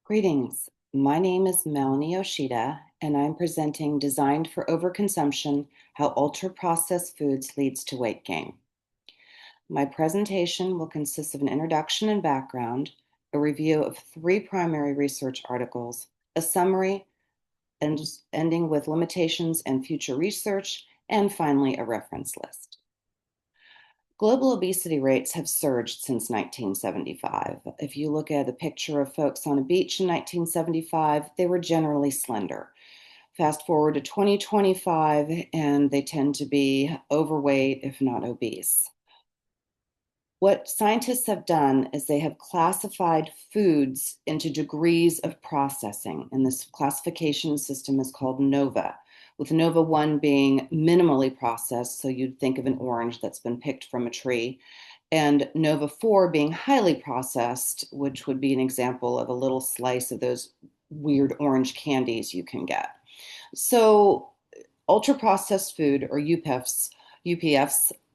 Greetings. My name is Melanie Yoshida, and I'm presenting Designed for Overconsumption: How Ultra-Processed Foods Leads to Weight Gain. My presentation will consist of an introduction and background, a review of three primary research articles, a summary, and ending with limitations and future research, and finally a reference list. Global obesity rates have surged since 1975. If you look at a picture of folks on a beach in 1975, they were generally slender. Fast forward to 2025, and they tend to be overweight, if not obese. What scientists have done is they have classified foods into degrees of processing, and this classification system is called NOVA, with NOVA 1 being minimally processed, so you'd think of an orange that's been picked from a tree, and NOVA 4 being highly processed, which would be an example of a little slice of those weird orange candies you can get. So ultra-processed food, or UPFs,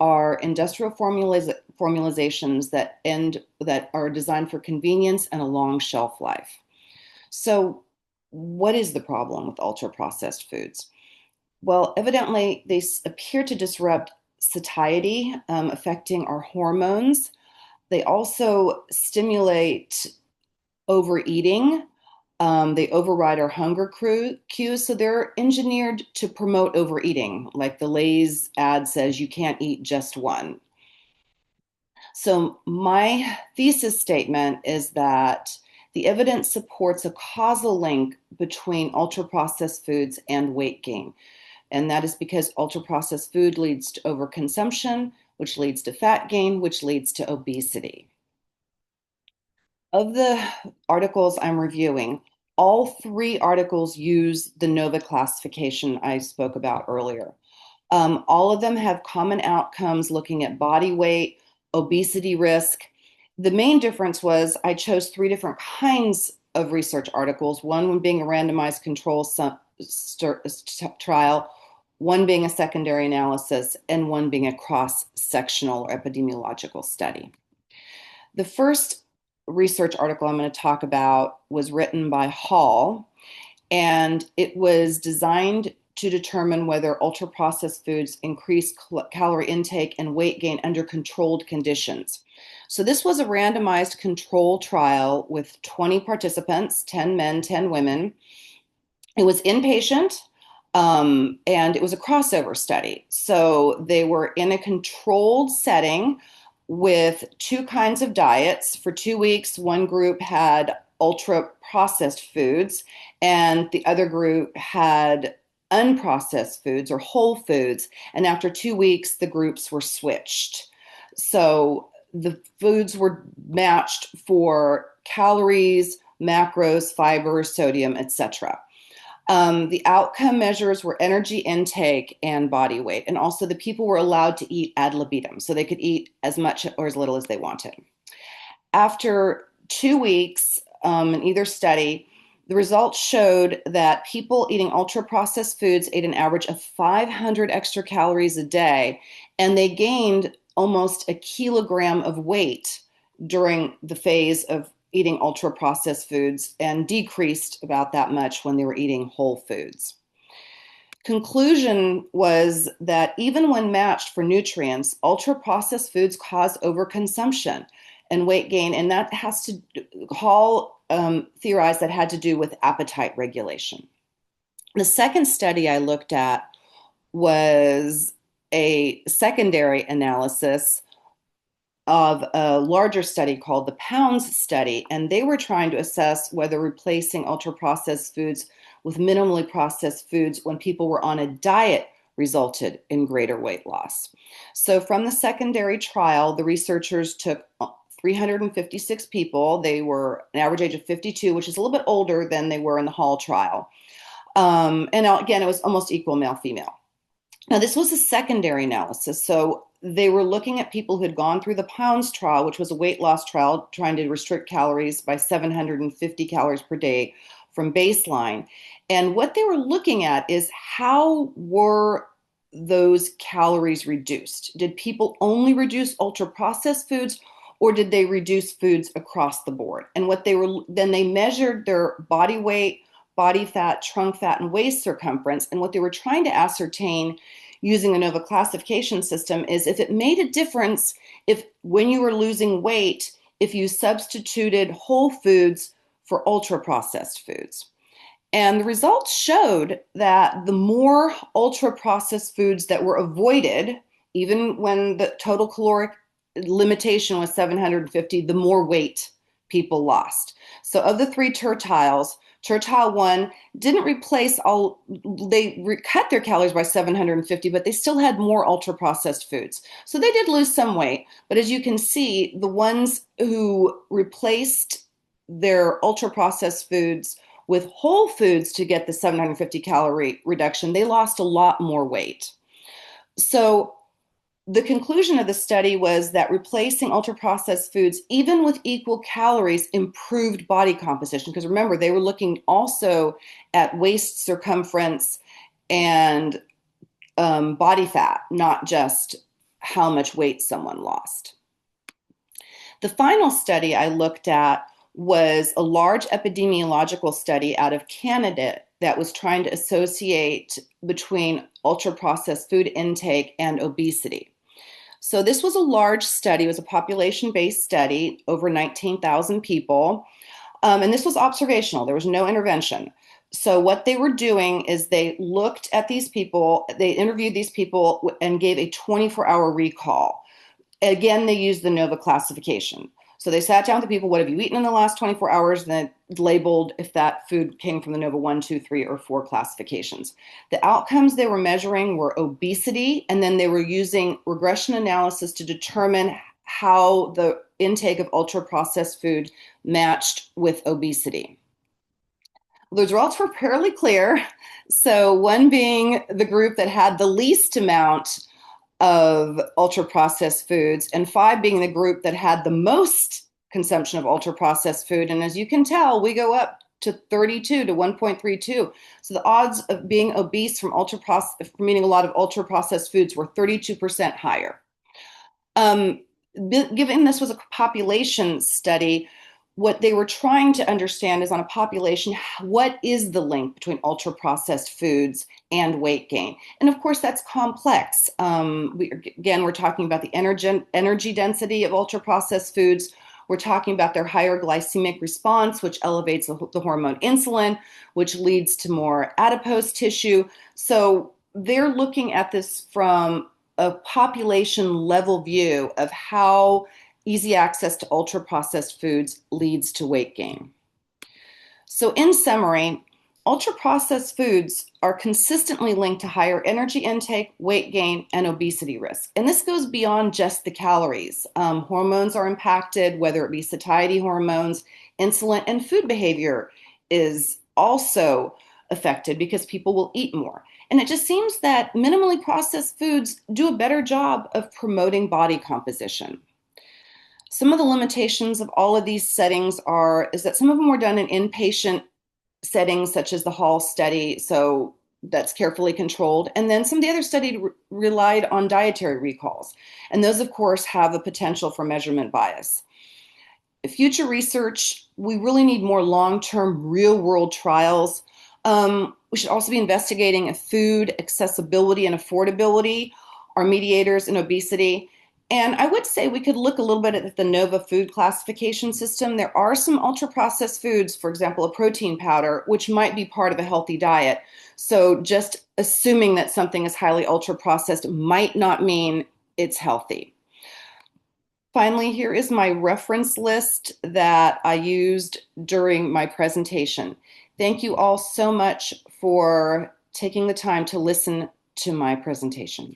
are industrial formulations that are designed for convenience and a long shelf life. So, what is the problem with ultra-processed foods? Well, evidently, they appear to disrupt satiety, affecting our hormones. They also stimulate overeating. They override our hunger cues, so they're engineered to promote overeating. Like the Lay's ad says, you can't eat just one. So, my thesis statement is that the evidence supports a causal link between ultra processed foods and weight gain. And that is because ultra processed food leads to overconsumption, which leads to fat gain, which leads to obesity. Of the articles I'm reviewing, all three articles use the NOVA classification I spoke about earlier. All of them have common outcomes looking at body weight, obesity risk. The main difference was I chose three different kinds of research articles, one being a randomized control trial, one being a secondary analysis, and one being a cross-sectional or epidemiological study. The first research article I'm going to talk about was written by Hall, and it was designed to determine whether ultra-processed foods increase calorie intake and weight gain under controlled conditions. So this was a randomized control trial with 20 participants, 10 men, 10 women. It was inpatient, and it was a crossover study. So they were in a controlled setting with two kinds of diets. For 2 weeks, one group had ultra processed foods, and the other group had unprocessed foods or whole foods. And after 2 weeks, the groups were switched. So the foods were matched for calories, macros, fibers, sodium, etc. The outcome measures were energy intake and body weight. And also the people were allowed to eat ad libitum, so they could eat as much or as little as they wanted. After 2 weeks in either study, the results showed that people eating ultra-processed foods ate an average of 500 extra calories a day, and they gained almost a kilogram of weight during the phase of eating ultra-processed foods and decreased about that much when they were eating whole foods. Conclusion was that even when matched for nutrients, ultra-processed foods cause overconsumption and weight gain, and that has to Hall theorized that had to do with appetite regulation. The second study I looked at was a secondary analysis of a larger study called the Pounds study, and they were trying to assess whether replacing ultra-processed foods with minimally processed foods when people were on a diet resulted in greater weight loss. So from the secondary trial, the researchers took 356 people. They were an average age of 52, which is a little bit older than they were in the Hall trial. And again, it was almost equal male-female. Now, this was a secondary analysis, so they were looking at people who had gone through the Pounds trial, which was a weight loss trial trying to restrict calories by 750 calories per day from baseline. And what they were looking at is how were those calories reduced? Did people only reduce ultra-processed foods, or did they reduce foods across the board? And then they measured their body weight, body fat, trunk fat, and waist circumference. And what they were trying to ascertain using the NOVA classification system is if it made a difference if when you were losing weight, if you substituted whole foods for ultra processed foods. And the results showed that the more ultra processed foods that were avoided, even when the total caloric limitation was 750, the more weight people lost. So of the three tertiles, tertile one didn't replace all, they cut their calories by 750, but they still had more ultra processed foods. So they did lose some weight. But as you can see, the ones who replaced their ultra processed foods with whole foods to get the 750 calorie reduction, they lost a lot more weight. So the conclusion of the study was that replacing ultra processed foods, even with equal calories, improved body composition. Because remember, they were looking also at waist circumference and body fat, not just how much weight someone lost. The final study I looked at was a large epidemiological study out of Canada that was trying to associate between ultra-processed food intake and obesity. So this was a large study. It was a population-based study, over 19,000 people. And this was observational. There was no intervention. So what they were doing is they looked at these people, they interviewed these people and gave a 24-hour recall. Again, they used the NOVA classification. So they sat down with the people, what have you eaten in the last 24 hours? Then labeled if that food came from the NOVA 1, 2, 3, or 4 classifications. The outcomes they were measuring were obesity, and then they were using regression analysis to determine how the intake of ultra-processed food matched with obesity. The results were fairly clear. So one being the group that had the least amount of ultra processed foods, and 5 being the group that had the most consumption of ultra processed food. And as you can tell, we go up to 32 to 1.32. So the odds of being obese from eating a lot of ultra processed foods were 32% higher. Given this was a population study, what they were trying to understand is on a population, what is the link between ultra processed foods and weight gain? And of course, that's complex. We're talking about the energy density of ultra processed foods. We're talking about their higher glycemic response, which elevates the hormone insulin, which leads to more adipose tissue. So they're looking at this from a population level view of how easy access to ultra-processed foods leads to weight gain. So in summary, ultra-processed foods are consistently linked to higher energy intake, weight gain, and obesity risk. And this goes beyond just the calories. Hormones are impacted, whether it be satiety hormones, insulin, and food behavior is also affected because people will eat more. And it just seems that minimally processed foods do a better job of promoting body composition. Some of the limitations of all of these settings is that some of them were done in inpatient settings, such as the Hall study, so that's carefully controlled. And then some of the other studies relied on dietary recalls. And those, of course, have a potential for measurement bias. Future research, we really need more long-term real-world trials. We should also be investigating if food accessibility and affordability are mediators in obesity. And I would say we could look a little bit at the NOVA food classification system. There are some ultra-processed foods, for example, a protein powder, which might be part of a healthy diet. So just assuming that something is highly ultra-processed might not mean it's healthy. Finally, here is my reference list that I used during my presentation. Thank you all so much for taking the time to listen to my presentation.